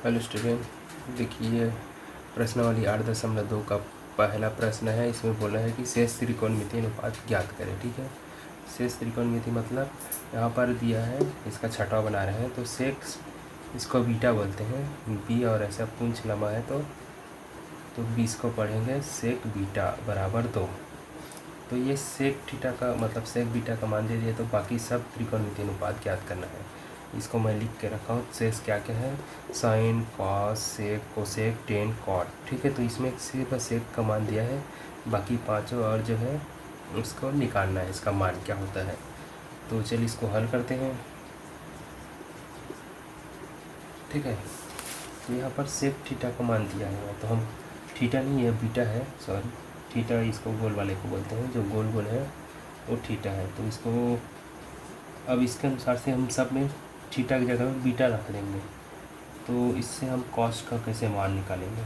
Hello student, देखिए प्रश्नावली 8.2 का पहला प्रश्न है। इसमें बोला है कि शेष त्रिकोणमितीय अनुपात ज्ञात करें। ठीक है, शेष त्रिकोणमिति मतलब यहाँ पर दिया है, इसका छठा बना रहे हैं तो सेक्स इसको बीटा बोलते हैं। बी और ऐसा पूंछ लंबा है तो 20 को पढ़ेंगे सेक बीटा बराबर 2। तो ये सेक थीटा का मतलब सेक बीटा का मान दे दिया, तो बाकी सब त्रिकोणमितीय अनुपात ज्ञात करना है। इसको मैं लिख के रखा हूँ। शेष क्या क्या है, sign, cos, sec, cosec, ten, cot. ठीक है, तो इसमें सिर्फ सेक का मान दिया है, बाकी पांचों और जो है उसको निकालना है, इसका मान क्या होता है। तो चलिए इसको हल करते हैं। ठीक है, तो यहाँ पर सेक थीटा का मान दिया है, तो हम थीटा नहीं है बीटा है, सॉरी थीटा इसको गोल वाले को बोलते हैं, जो गोल गोल है वो थीटा है। तो इसको अब इसके अनुसार से हम सब में थीटा की जगह में बीटा रख देंगे। तो इससे हम कॉस का कैसे मान निकालेंगे,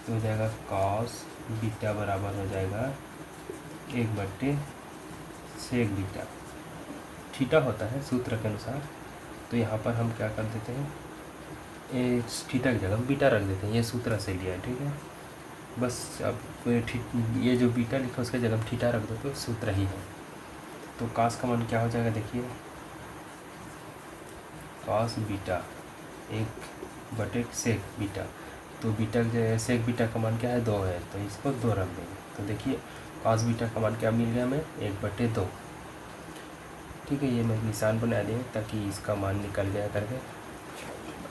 तो हो जाएगा कॉस बीटा बराबर हो जाएगा 1/सेक बीटा। थीटा होता है सूत्र के अनुसार, तो यहाँ पर हम क्या कर देते हैं, थीटा की जगह बीटा रख देते हैं। ये सूत्र से लिया है, ठीक है। बस अब ये जो बीटा लिखा उसके जगह थीटा रख दो तो सूत्र ही है। तो कॉस का मान क्या हो जाएगा, देखिए कॉस बीटा 1/सेक बीटा। तो बीटा सेक बीटा का मान क्या है, 2 है, तो इसको 2 रख देंगे। तो देखिए कॉस बीटा का मान क्या मिल गया हमें, 1/2। ठीक है, ये मैं निशान बना दिए ताकि इसका मान निकल गया करके।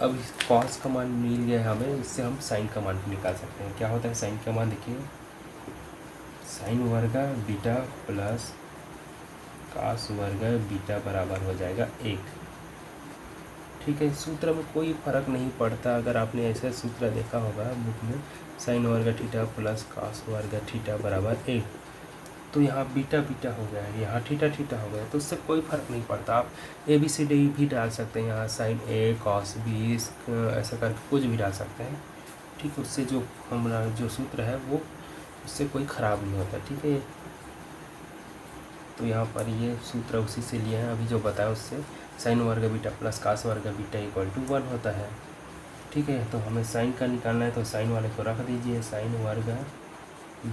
अब इस कॉस का मान मिल गया हमें, इससे हम साइन का मान निकाल सकते हैं। क्या होता है साइन का मान, देखिए साइन वर्ग बीटा प्लस कॉस वर्ग बीटा बराबर हो जाएगा 1। ठीक है, सूत्र में कोई फ़र्क नहीं पड़ता। अगर आपने ऐसा सूत्र देखा होगा बुक में, साइन वर्ग थीटा प्लस कॉस वर्ग थीटा बराबर 1, तो यहाँ बीटा बीटा हो गया है, यहाँ थीटा थीटा हो गया, तो उससे कोई फ़र्क नहीं पड़ता। आप ABCD भी डाल सकते हैं यहाँ, साइन A कॉस B ऐसा करके कुछ भी डाल सकते हैं। ठीक, उससे जो हमारा जो सूत्र है वो उससे कोई ख़राब नहीं होता। ठीक है, तो यहाँ पर ये सूत्र उसी से लिया है अभी जो बताया उससे। साइन वर्ग बीटा प्लस कॉस वर्ग बीटा = 1 होता है। ठीक है, तो हमें साइन का निकालना है, तो साइन वाले को रख दीजिए, साइन वर्ग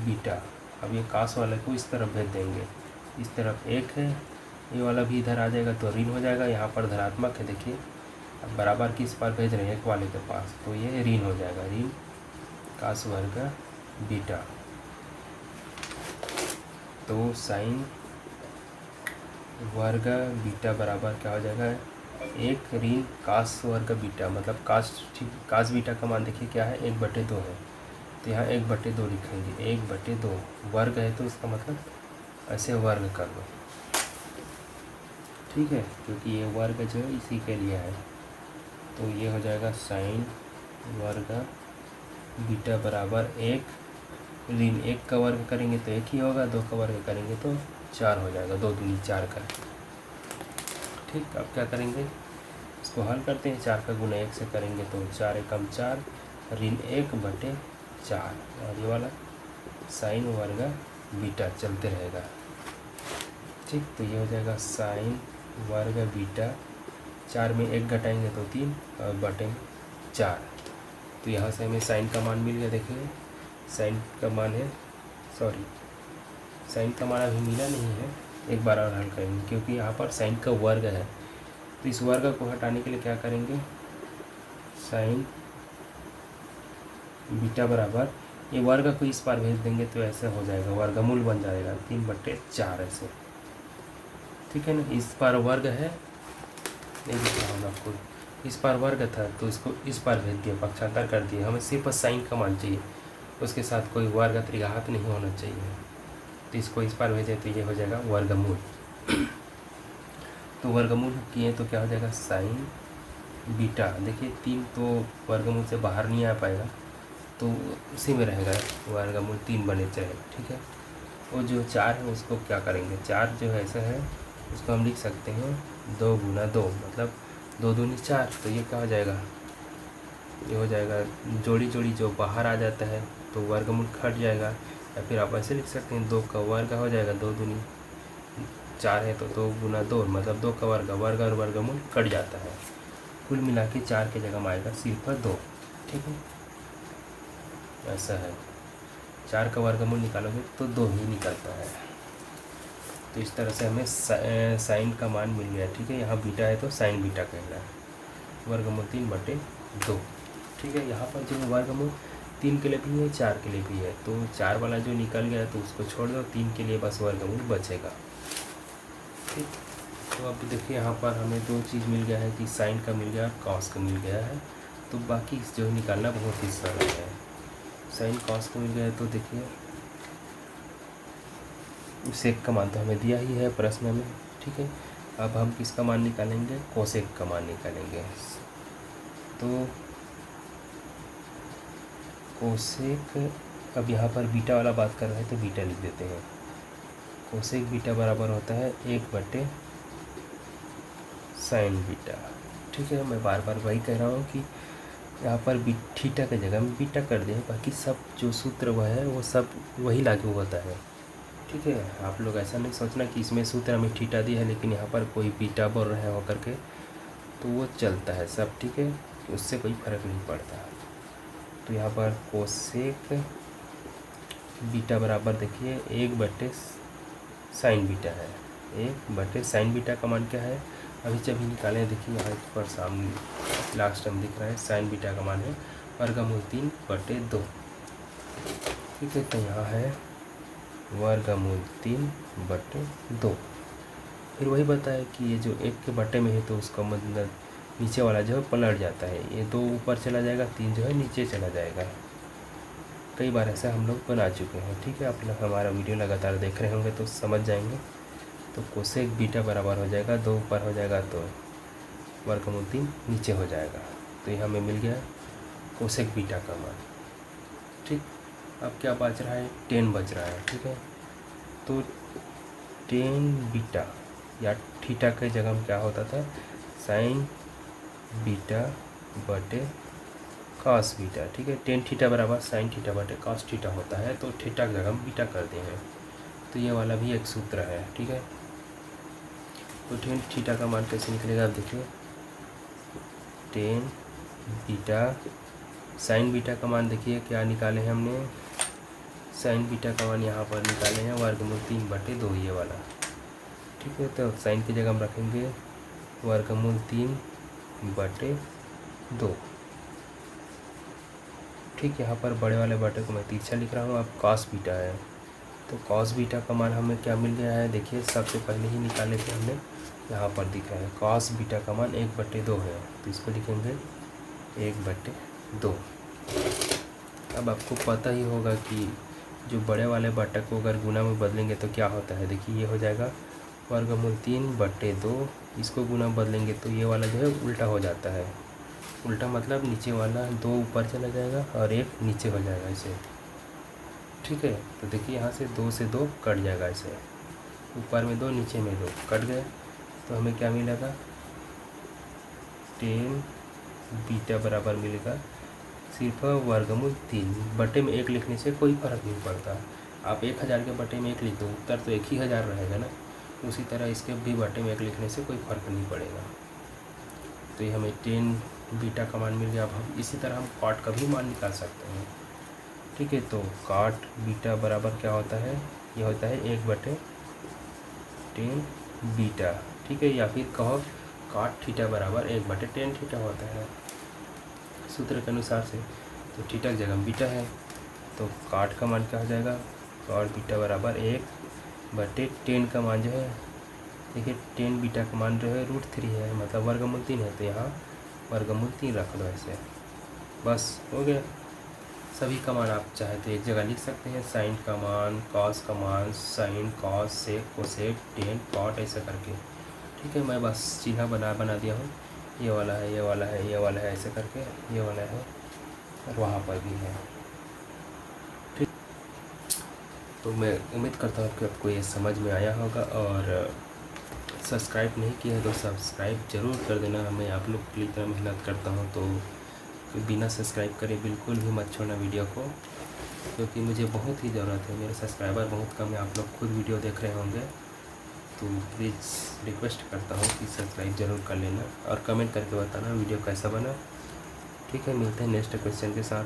बीटा। अब ये कॉस वाले को इस तरफ भेज देंगे, इस तरफ 1 है, ये वाला भी इधर आ जाएगा तो ऋण हो जाएगा। यहाँ पर धनात्मक है, देखिए अब बराबर किस पार भेज रहे हैं, 1 वाले के पास, तो ये ऋण हो जाएगा, ऋण कॉस वर्ग बीटा। तो साइन वर्ग बीटा बराबर क्या हो जाएगा, 1 ऋण कॉस वर्ग बीटा, मतलब कॉस बीटा का मान देखिए क्या है, 1/2 है, तो यहाँ 1/2 लिखेंगे। 1/2 वर्ग है तो इसका मतलब ऐसे वर्ग कर दो। ठीक है, क्योंकि ये वर्ग जो है इसी के लिए है, तो ये हो जाएगा साइन वर्ग बीटा बराबर 1 ऋण 1 का वर्ग करेंगे तो 1 ही होगा, 2 का वर्ग करेंगे तो 4 हो जाएगा, 2 दूनी 4 का। ठीक, अब क्या करेंगे, इसको हल करते हैं। 4 का गुना 1 से करेंगे तो 4 एकम 4 ऋण 1/4, और ये वाला साइन वर्ग बीटा चलते रहेगा। ठीक, तो ये हो जाएगा साइन वर्ग बीटा, 4 में 1 घटाएंगे तो 3 और बटे 4। तो यहाँ से हमें साइन का मान मिल गया। देखिए साइन का मान है, सॉरी साइन का मान अभी मिला नहीं है, एक बार और हल करेंगे, क्योंकि यहाँ पर साइन का वर्ग है। तो इस वर्ग को हटाने के लिए क्या करेंगे, साइन बीटा बराबर ये वर्ग को इस पार भेज देंगे तो ऐसे हो जाएगा, वर्गमूल बन जाएगा 3/4 ऐसे। ठीक है ना, इस पार वर्ग है, नहीं दिख रहा होगा आपको, इस पार वर्ग था तो इसको इस पार भेज दिया, पक्षांतर कर दिया। हमें सिर्फ साइन का मान चाहिए, उसके साथ कोई वर्ग त्रिघात नहीं होना चाहिए, तो इसको इस पार भेजे तो ये हो जाएगा वर्गमूल। तो वर्गमूल किए तो क्या हो जाएगा, साइन बीटा, देखिए 3 तो वर्गमूल से बाहर नहीं आ पाएगा, तो उसी में रहेगा, वर्गमूल 3 बने चाहेगा। ठीक है, और जो 4 है उसको क्या करेंगे, 4 जो है ऐसा है उसको हम लिख सकते हैं 2 गुना 2, मतलब 2 दूनी 4, तो ये क्या हो जाएगा, ये हो जाएगा जोड़ी जोड़ी जो बाहर आ जाता है तो वर्गमूल कट जाएगा। या फिर आप ऐसे लिख सकते हैं 2 का वर्ग हो जाएगा, 2 दूनी 4 है तो 2 गुना 2, मतलब 2 का वर्ग, वर्ग और वर्गमूल कट जाता है। कुल मिला के 4 के जगह में आएगा सिर्फ 2। ठीक है, ऐसा है। 4 का वर्गमूल निकालोगे तो 2 ही निकलता है। तो इस तरह से हमें साइन का मान मिल गया। ठीक है, यहाँ बीटा है तो साइन बीटा कहना है, वर्गमूल 3/2। ठीक है, यहाँ पर जो वर्गमूल 3 के लिए भी है 4 के लिए भी है, तो 4 वाला जो निकल गया तो उसको छोड़ दो, 3 के लिए बस वर्गमूल बचेगा। ठीक, तो अब देखिए यहाँ पर हमें 2 चीज़ मिल गया है कि साइन का मिल गया और कॉस का मिल गया है। तो बाकी जो निकालना बहुत ही सरल है। साइन कॉस का मिल गया है तो देखिए सेक का मान तो हमें दिया ही है प्रश्न में। ठीक है, अब हम किसका मान निकालेंगे, कोसेक का मान निकालेंगे। तो कोसेक, अब यहाँ पर बीटा वाला बात कर रहे हैं तो बीटा लिख देते हैं। कोसेक बीटा बराबर होता है 1/sin बीटा। ठीक है, मैं बार बार वही कह रहा हूँ कि यहाँ पर थीटा के जगह में बीटा कर दें, बाकी सब जो सूत्र वह है वो सब वही लागू होता है। ठीक है, आप लोग ऐसा नहीं सोचना कि इसमें सूत्र हमें थीटा दिया है लेकिन यहाँ पर कोई बीटा बोल रहे हो करके, तो वो चलता है सब। ठीक है, उससे कोई फर्क नहीं पड़ता। तो यहाँ पर कोसेक बीटा बराबर देखिए 1/sin बीटा है। 1/sin बीटा का मान क्या है, अभी जब ही निकालें देखिए यहाँ पर सामने लास्ट टाइम दिख रहा है, साइन बीटा का मान है वर्गमूल 3/2। ठीक है, तो यहाँ है वर्गमूल 3/2। फिर वही बताया कि ये जो 1 के बटे में है तो उसका मतलब नीचे वाला जो है पलट जाता है, ये 2 ऊपर चला जाएगा, 3 जो है नीचे चला जाएगा। कई बार ऐसा हम लोग बना चुके हैं। ठीक है, आप लोग हमारा वीडियो लगातार देख रहे होंगे तो समझ जाएंगे। तो कोसेक बीटा बराबर हो जाएगा 2 ऊपर हो जाएगा तो वर्गमूल 3 नीचे हो जाएगा। तो ये हमें मिल गया कोसेक बीटा का मान। ठीक, अब क्या बच रहा है, 10 बच रहा है। ठीक है, तो 10 बीटा या थीटा के जगह में क्या होता था, साइन बीटा बटे कॉस बीटा। ठीक है, 10 थीटा बराबर साइन थीटा बटे कॉस थीटा होता है, तो थीटा की जगह हम बीटा कर देंगे। तो ये वाला भी एक सूत्र है। ठीक है, तो 10 थीटा का मान कैसे निकलेगा, आप देखिए 10 बीटा साइन बीटा का मान देखिए क्या निकाले हैं हमने, साइन बीटा का मान यहाँ पर निकाले हैं वर्गमूल 3/2 ये वाला। ठीक है, तो साइन की जगह हम रखेंगे वर्गमूल 3/2। ठीक, यहाँ पर बड़े वाले बटे को मैं तिरछा लिख रहा हूँ। अब कॉस बीटा है, तो कॉस बीटा का मान हमें क्या मिल गया है, देखिए सबसे पहले ही निकाले थे हमने, यहाँ पर दिख रहा है कॉस बीटा का मान 1/2 है, तो इसको लिखेंगे 1/2। अब आपको पता ही होगा कि जो बड़े वाले बटे को अगर गुना में बदलेंगे तो क्या होता है, देखिए ये हो जाएगा वर्गमूल 3/2, इसको गुना बदलेंगे तो ये वाला जो है उल्टा हो जाता है। उल्टा मतलब नीचे वाला 2 ऊपर चला जाएगा और 1 नीचे हो जाएगा ऐसे। ठीक है, तो देखिए यहाँ से 2 से 2 कट जाएगा ऐसे, ऊपर में 2 नीचे में 2 कट गए, तो हमें क्या मिलेगा 10 बीटा बराबर मिलेगा सिर्फ वर्गमूल 3 बटे में 1 लिखने से कोई फ़र्क नहीं पड़ता। आप 1000 के बटे में 1 लिख दो, उत्तर तो 1000 रहेगा ना, उसी तरह इसके भी बटे में 1 लिखने से कोई फ़र्क नहीं पड़ेगा। तो ये हमें 10 बीटा का मान मिल गया। अब हम इसी तरह हम कॉट का भी मान निकाल सकते हैं। ठीक है, तो कॉट बीटा बराबर क्या होता है, ये होता है 1/10 बीटा। ठीक है, या फिर कहो कॉट थीटा बराबर 1/10 थीटा होता है सूत्र के अनुसार से। तो थीटा की जगह बीटा है, तो कॉट का मान क्या हो जाएगा, कॉट बीटा बराबर 1/10 का मान जो है, देखिए 10 बीटा का मान जो है √3 है, मतलब वर्गमूल 3 है, तो यहाँ वर्गमूल 3 रख दो ऐसे, बस हो गया। सभी का मान आप चाहे तो एक जगह लिख सकते हैं, साइन का मान, कॉस का मान, sine cos sec cosec 10 cot ऐसा करके। ठीक है, मैं बस चिन्ह बना दिया हूँ, ये वाला है, ये वाला है, ये वाला है, ऐसे करके ये वाला है और वहाँ पर भी है। ठीक, तो मैं उम्मीद करता हूँ कि आपको ये समझ में आया होगा, और सब्सक्राइब नहीं किया है तो सब्सक्राइब ज़रूर कर देना। मैं आप लोग के लिए इतना मेहनत करता हूँ, तो बिना सब्सक्राइब करे बिल्कुल भी मत छोड़ना वीडियो को, क्योंकि मुझे बहुत ही ज़रूरत है। मेरे सब्सक्राइबर बहुत कम है, आप लोग खुद वीडियो देख रहे होंगे, तो प्लीज़ रिक्वेस्ट करता हूँ कि सब्सक्राइब ज़रूर कर लेना और कमेंट करके बताना वीडियो कैसा बना। ठीक है, मिलते हैं नेक्स्ट क्वेश्चन के साथ।